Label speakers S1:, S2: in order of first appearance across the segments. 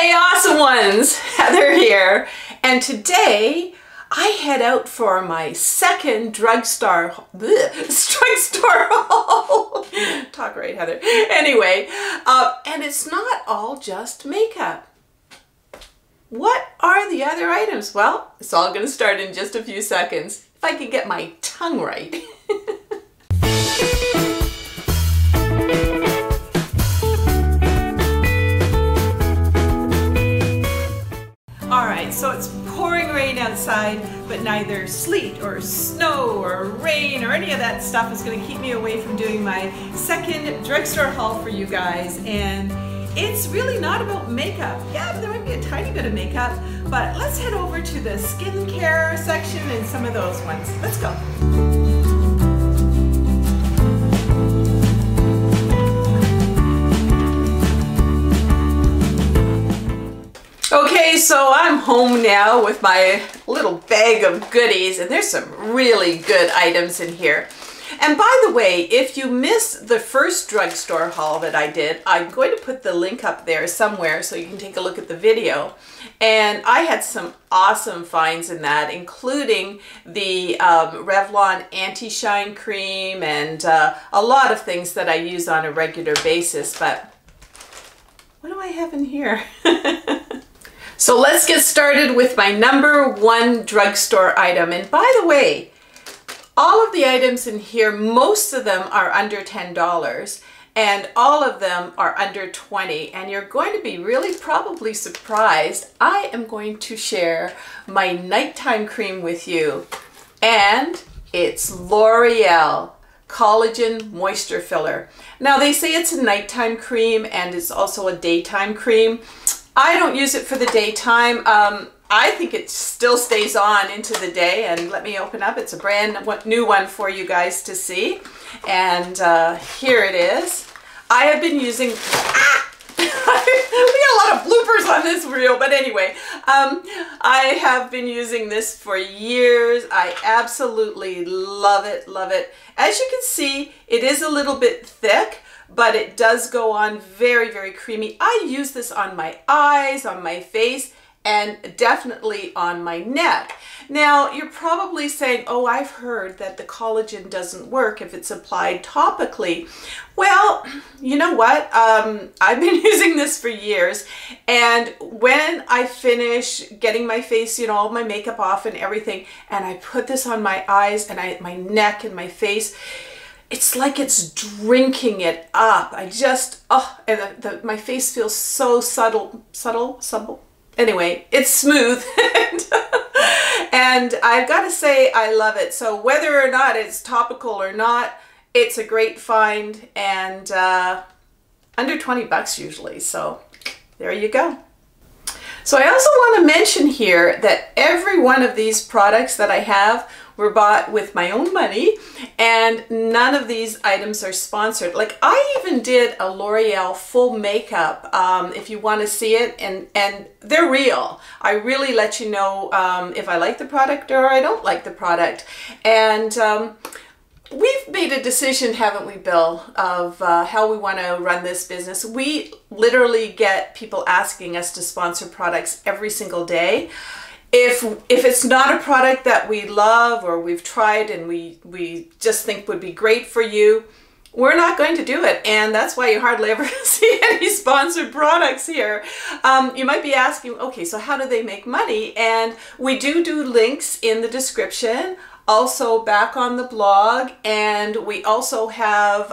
S1: Hey awesome ones, Heather here, and today I head out for my second drugstore haul. Talk right, Heather. Anyway, and it's not all just makeup. What are the other items? Well, it's all going to start in just a few seconds. If I could get my tongue right. Alright, so it's pouring rain outside, but neither sleet or snow or rain or any of that stuff is going to keep me away from doing my second drugstore haul for you guys. And it's really not about makeup. Yeah, there might be a tiny bit of makeup, but let's head over to the skincare section and some of those ones. Let's go. Okay, so I'm home now with my little bag of goodies, and there's some really good items in here. And by the way, if you missed the first drugstore haul that I did, I'm going to put the link up there somewhere so you can take a look at the video. And I had some awesome finds in that, including the Revlon Anti-Shine Cream and a lot of things that I use on a regular basis. But what do I have in here? So let's get started with my number one drugstore item. And by the way, all of the items in here, most of them are under $10 and all of them are under $20. And you're going to be really probably surprised. I am going to share my nighttime cream with you. And it's L'Oreal Collagen Moisture Filler. Now they say it's a nighttime cream and it's also a daytime cream. I don't use it for the daytime. I think it still stays on into the day, and let me open up. It's a brand new one for you guys to see. And here it is. I have been using, we got a lot of bloopers on this reel, but anyway, I have been using this for years. I absolutely love it, love it. As you can see, it is a little bit thick, but it does go on very, very creamy. I use this on my eyes, on my face, and definitely on my neck. Now, you're probably saying, oh, I've heard that the collagen doesn't work if it's applied topically. Well, you know what? I've been using this for years, and when I finish getting my face, you know, all my makeup off and everything, and I put this on my eyes and my neck and my face, it's like it's drinking it up. I just, oh, and my face feels so subtle. Anyway, it's smooth. And I've got to say, I love it. So whether or not it's topical or not, it's a great find, and under 20 bucks usually. So there you go. So I also want to mention here that every one of these products that I have were bought with my own money, and none of these items are sponsored. Like, I even did a L'Oreal full makeup, if you want to see it, and they're real. I really let you know if I like the product or I don't like the product. And we've made a decision, haven't we, Bill, of how we want to run this business. We literally get people asking us to sponsor products every single day. If it's not a product that we love or we've tried and we just think would be great for you, we're not going to do it. And that's why you hardly ever see any sponsored products here. You might be asking, okay, so how do they make money? And we do links in the description, also back on the blog, and we also have,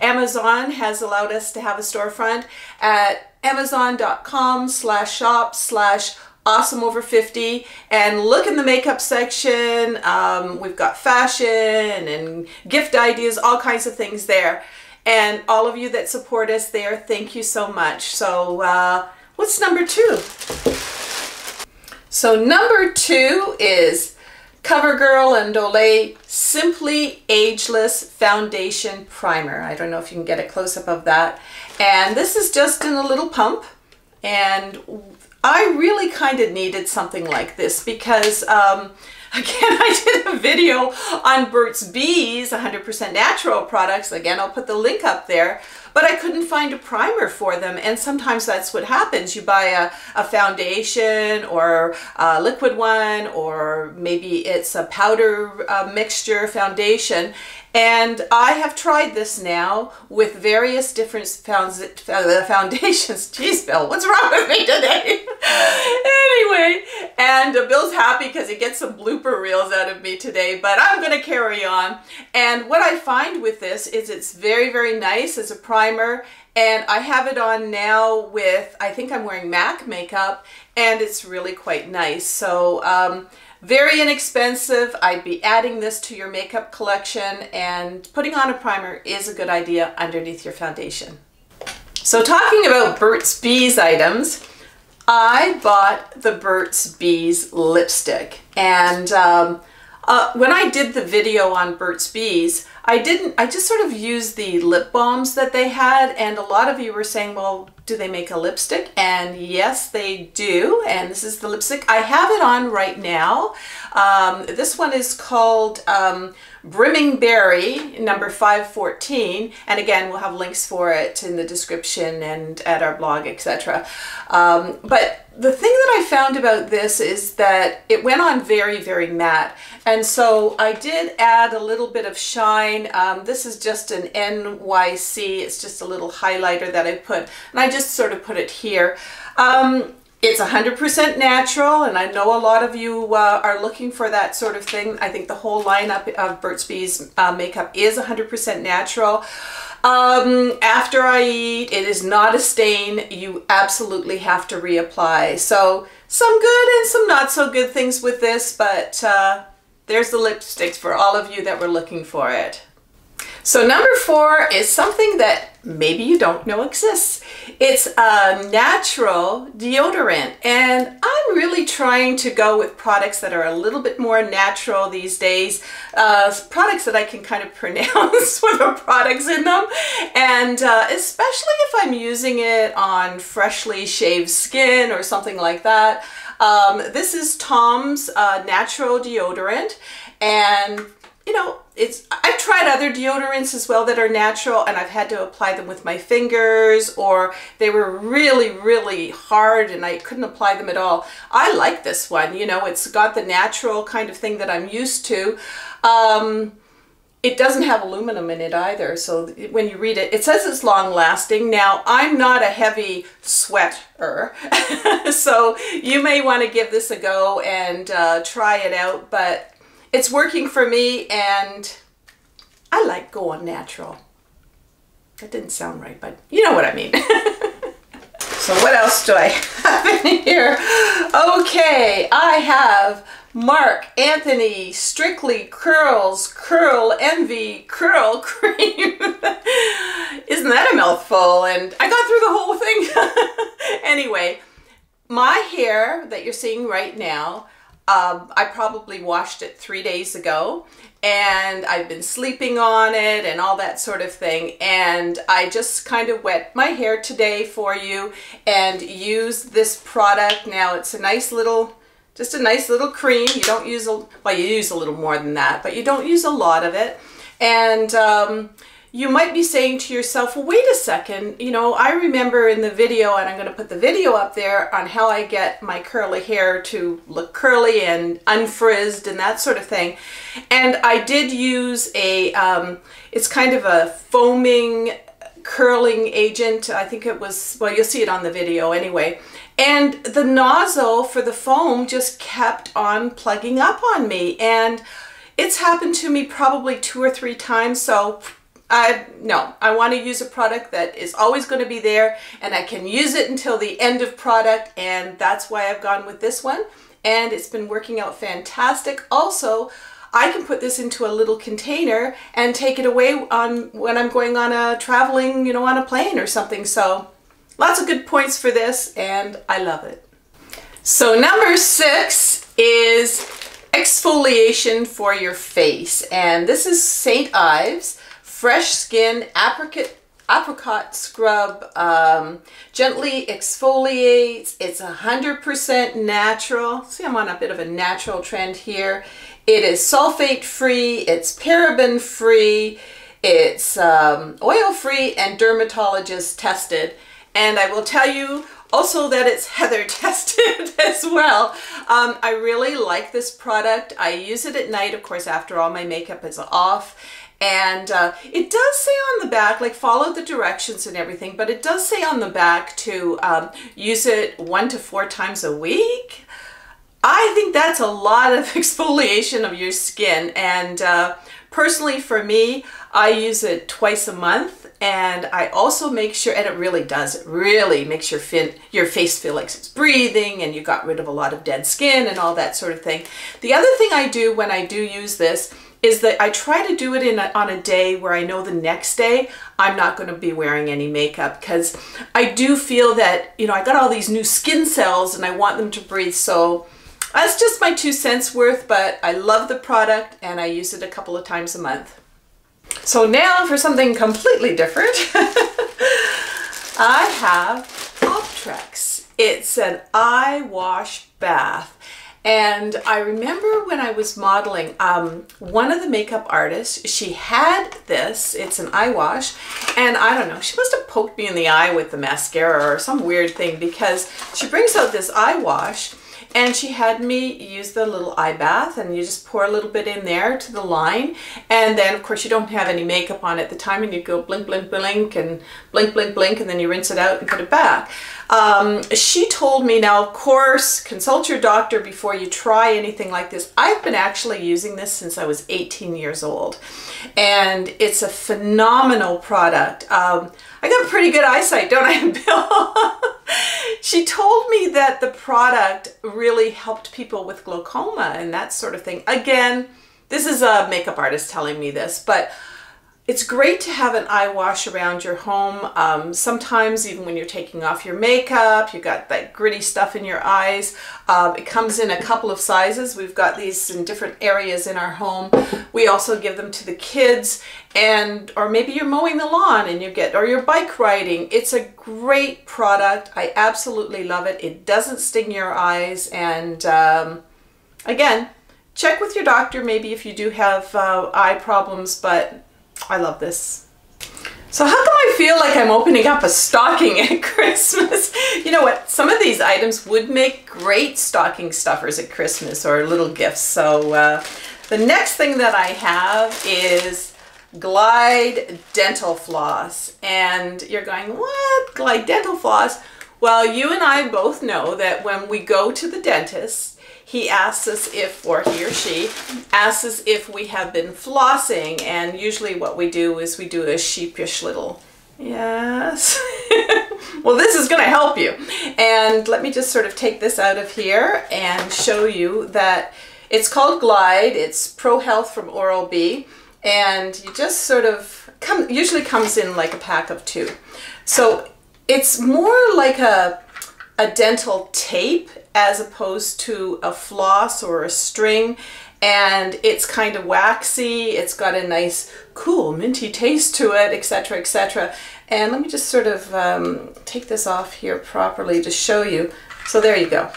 S1: Amazon has allowed us to have a storefront at amazon.com/shop/awesomeover50, and look in the makeup section. We've got fashion and gift ideas, all kinds of things there. And all of you that support us there, thank you so much. So what's number two? So number two is CoverGirl and Olay Simply Ageless Foundation Primer. I don't know if you can get a close-up of that. And this is just in a little pump, and I really kind of needed something like this because Again, I did a video on Burt's Bees, 100% natural products. Again, I'll put the link up there. But I couldn't find a primer for them, and sometimes that's what happens. You buy a foundation or a liquid one, or maybe it's a powder mixture foundation. And I have tried this now with various different foundations. Jeez, Bill, what's wrong with me today? Anyway, and Bill's happy because he gets some blooper reels out of me today, but I'm going to carry on. And what I find with this is it's very, very nice as a primer. And I have it on now with, I think I'm wearing MAC makeup, and it's really quite nice. So, very inexpensive. I'd be adding this to your makeup collection, and putting on a primer is a good idea underneath your foundation. So talking about Burt's Bees items, I bought the Burt's Bees lipstick, and when I did the video on Burt's Bees, I just sort of used the lip balms that they had, and a lot of you were saying, well, do they make a lipstick? And yes, they do, and this is the lipstick. I have it on right now. This one is called Brimming Berry, number 514, and again, we'll have links for it in the description and at our blog, etc. But the thing that I found about this is that it went on very, very matte, and so I did add a little bit of shine. This is just an NYC, it's just a little highlighter that I put, and I just sort of put it here. It's 100% natural, and I know a lot of you are looking for that sort of thing. I think the whole lineup of Burt's Bees makeup is 100% natural. After I eat, it is not a stain. You absolutely have to reapply. So some good and some not so good things with this, but there's the lipsticks for all of you that were looking for it. So number 4 is something that maybe you don't know exists. It's a natural deodorant, and I'm really trying to go with products that are a little bit more natural these days, products that I can kind of pronounce with the products in them, and especially if I'm using it on freshly shaved skin or something like that. This is Tom's natural deodorant, and you know, I've tried other deodorants as well that are natural, and I've had to apply them with my fingers, or they were really, really hard and I couldn't apply them at all. I like this one. You know, it's got the natural kind of thing that I'm used to. It doesn't have aluminum in it either, so when you read it, it says it's long lasting. Now, I'm not a heavy sweater, so you may want to give this a go and try it out, but it's working for me, and I like going natural. That didn't sound right, but you know what I mean. So what else do I have in here? Okay, I have Marc Anthony Strictly Curls Curl Envy Curl Cream. Isn't that a mouthful? And I got through the whole thing. Anyway, my hair that you're seeing right now, I probably washed it 3 days ago, and I've been sleeping on it and all that sort of thing, and I just kind of wet my hair today for you and use this product. Now it's a nice little, just a nice little cream. You don't use well, you use a little more than that, but you don't use a lot of it. And you might be saying to yourself, well, wait a second, you know, I remember in the video, and I'm going to put the video up there on how I get my curly hair to look curly and unfrizzed and that sort of thing. And I did use a, it's kind of a foaming curling agent. I think it was, well, you'll see it on the video anyway. And the nozzle for the foam just kept on plugging up on me. And it's happened to me probably 2 or 3 times, so no, I want to use a product that is always going to be there, and I can use it until the end of product, and that's why I've gone with this one, and it's been working out fantastic. Also, I can put this into a little container and take it away when I'm going on a traveling, you know, on a plane or something. So lots of good points for this, and I love it. So number 6 is exfoliation for your face, and this is St. Ives Fresh Skin apricot scrub, gently exfoliates. It's 100% natural. See, I'm on a bit of a natural trend here. It is sulfate free, it's paraben free, it's oil free and dermatologist tested. And I will tell you also that it's Heather tested as well. I really like this product. I use it at night, of course, after all my makeup is off. And it does say on the back, like follow the directions and everything, but it does say on the back to use it 1 to 4 times a week. I think that's a lot of exfoliation of your skin. And personally for me, I use it twice a month. And I also make sure, and it really does, it really makes your face feel like it's breathing and you got rid of a lot of dead skin and all that sort of thing. The other thing I do when I do use this is that I try to do it on a day where I know the next day I'm not going to be wearing any makeup, because I do feel that, you know, I got all these new skin cells and I want them to breathe. So that's just my 2 cents worth, but I love the product and I use it a couple of times a month. So now for something completely different, I have Optrex. It's an eye wash bath. And I remember when I was modeling, one of the makeup artists, she had this, it's an eye wash, and I don't know, she must have poked me in the eye with the mascara or some weird thing, because she brings out this eye wash and she had me use the little eye bath, and you just pour a little bit in there to the line, and then of course you don't have any makeup on at the time, and you go blink, blink, blink, and blink, blink, blink, and then you rinse it out and put it back. She told me, now of course, consult your doctor before you try anything like this. I've been actually using this since I was 18 years old, and it's a phenomenal product. I got pretty good eyesight, don't I, Bill? She told me that the product really helped people with glaucoma and that sort of thing. Again, this is a makeup artist telling me this, but it's great to have an eye wash around your home. Sometimes even when you're taking off your makeup, you got that gritty stuff in your eyes. It comes in a couple of sizes. We've got these in different areas in our home. We also give them to the kids, or maybe you're mowing the lawn and you get, or you're bike riding. It's a great product. I absolutely love it. It doesn't sting your eyes. And again, check with your doctor maybe if you do have eye problems, but I love this. So how come I feel like I'm opening up a stocking at Christmas? You know what? Some of these items would make great stocking stuffers at Christmas or little gifts. So the next thing that I have is Glide Dental Floss. And you're going, what? Glide Dental Floss? Well, you and I both know that when we go to the dentist, he asks us if, or he or she asks us if we have been flossing, and usually what we do is we do a sheepish little yes. Well, this is going to help you. And let me just sort of take this out of here and show you that it's called Glide. It's Pro Health from Oral-B, and you just sort of usually comes in like a pack of 2. So it's more like a dental tape as opposed to a floss or a string, and it's kind of waxy. It's got a nice cool minty taste to it, etc., etc. And let me just sort of take this off here properly to show you. So there you go.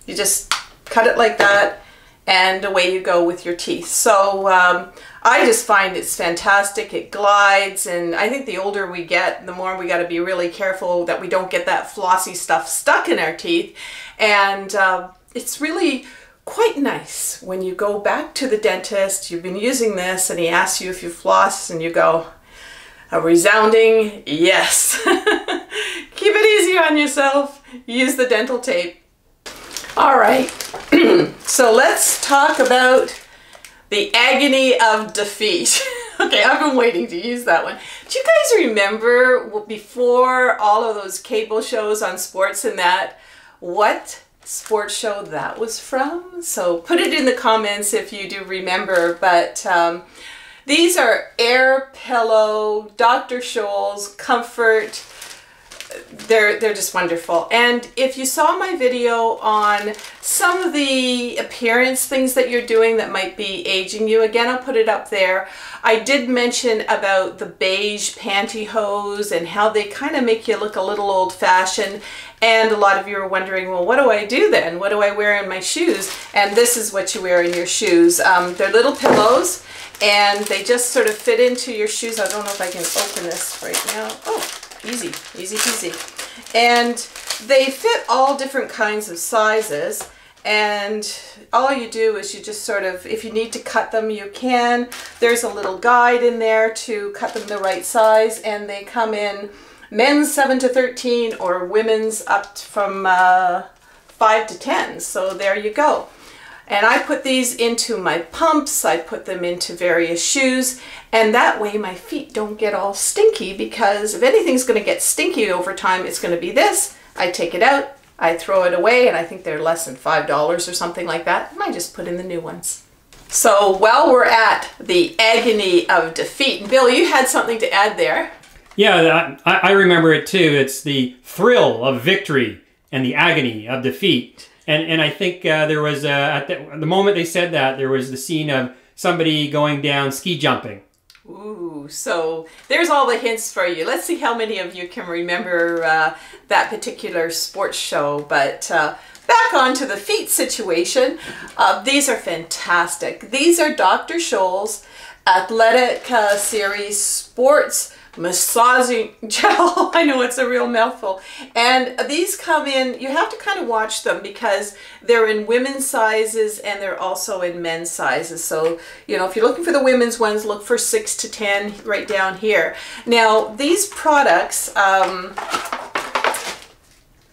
S1: You just cut it like that and away you go with your teeth. So I just find it's fantastic. It glides, and I think the older we get, the more we got to be really careful that we don't get that flossy stuff stuck in our teeth. And it's really quite nice when you go back to the dentist, you've been using this, and he asks you if you floss, and you go a resounding yes. Keep it easy on yourself. Use the dental tape. All right, so let's talk about the agony of defeat. Okay, I've been waiting to use that one. Do you guys remember before all of those cable shows on sports and that, what sports show that was from? So put it in the comments if you do remember. But these are Air Pillow, Dr. Scholl's, Comfort. they're just wonderful. And if you saw my video on some of the appearance things that you're doing that might be aging you, again, I'll put it up there. I did mention about the beige pantyhose and how they kind of make you look a little old-fashioned. And a lot of you are wondering, well, what do I do then? What do I wear in my shoes? And this is what you wear in your shoes. They're little pillows, and they just sort of fit into your shoes. I don't know if I can open this right now. Oh, easy, easy peasy. And they fit all different kinds of sizes. And all you do is you just sort of, if you need to cut them, you can. There's a little guide in there to cut them the right size, and they come in men's 7 to 13 or women's up from 5 to 10. So there you go. And I put these into my pumps, I put them into various shoes, and that way my feet don't get all stinky, because if anything's going to get stinky over time, it's going to be this. I take it out, I throw it away, and I think they're less than $5 or something like that, and I just put in the new ones. So while we're at the agony of defeat, and Bill, you had something to add there.
S2: Yeah, I remember it too. It's the thrill of victory and the agony of defeat. And I think there was, at the moment they said that, there was the scene of somebody going down ski jumping.
S1: Ooh, so there's all the hints for you. Let's see how many of you can remember that particular sports show. But back onto the feet situation. These are fantastic. These are Dr. Scholl's Athletic Series Sports Massaging Gel. I know it's a real mouthful. And these come in, you have to kind of watch them because they're in women's sizes and they're also in men's sizes. So, you know, if you're looking for the women's ones, look for 6 to 10 right down here. Now, these products,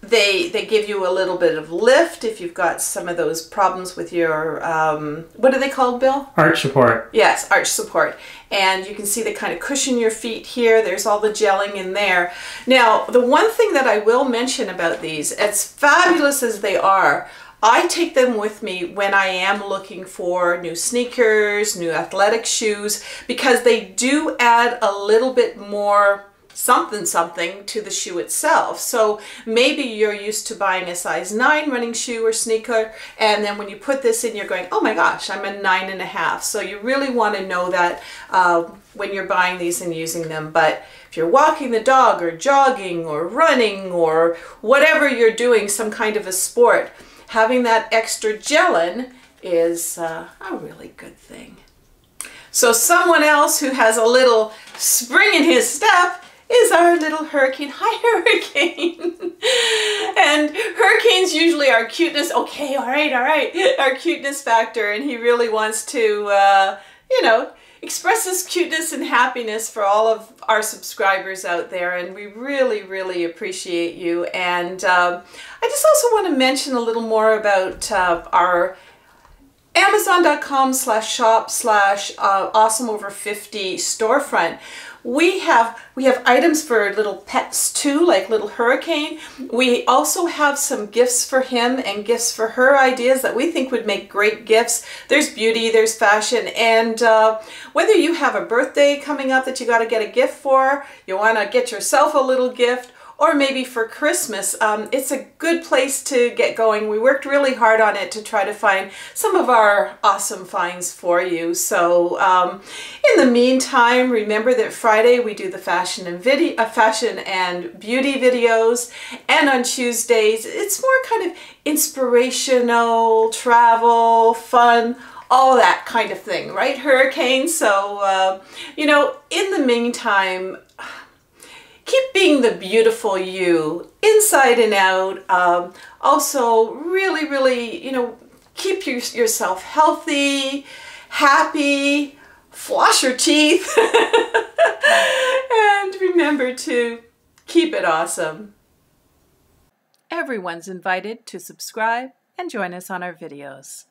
S1: they give you a little bit of lift if you've got some of those problems with your, what are they called, Bill?
S2: Arch support.
S1: Yes, arch support. And you can see they kind of cushion your feet here. There's all the gelling in there. Now, the one thing that I will mention about these, as fabulous as they are, I take them with me when I am looking for new sneakers, new athletic shoes, because they do add a little bit more something to the shoe itself. So maybe you're used to buying a size 9 running shoe or sneaker, and then when you put this in, you're going, oh my gosh, I'm a 9.5. So you really want to know that when you're buying these and using them. But if you're walking the dog or jogging or running or whatever you're doing, some kind of a sport, having that extra gelin is a really good thing. So someone else who has a little spring in his step is our little Hurricane. Hi, Hurricane. And Hurricane's usually our cuteness. Okay, all right. Our cuteness factor. And he really wants to, you know, express his cuteness and happiness for all of our subscribers out there. And we really, really appreciate you. And I just also want to mention a little more about our Amazon.com/shop/awesomeover50 storefront. We have items for little pets too, like little Hurricane. We also have some gifts for him and gifts for her ideas that we think would make great gifts. There's beauty, there's fashion, and whether you have a birthday coming up that you got to get a gift for, you want to get yourself a little gift, or maybe for Christmas, it's a good place to get going. We worked really hard on it to try to find some of our awesome finds for you. So in the meantime, remember that Friday we do the fashion and beauty videos, and on Tuesdays it's more kind of inspirational, travel, fun, all that kind of thing, right, Hurricane? So, you know, in the meantime, keep being the beautiful you, inside and out. Also, really, really, you know, keep yourself healthy, happy, floss your teeth, and remember to keep it awesome. Everyone's invited to subscribe and join us on our videos.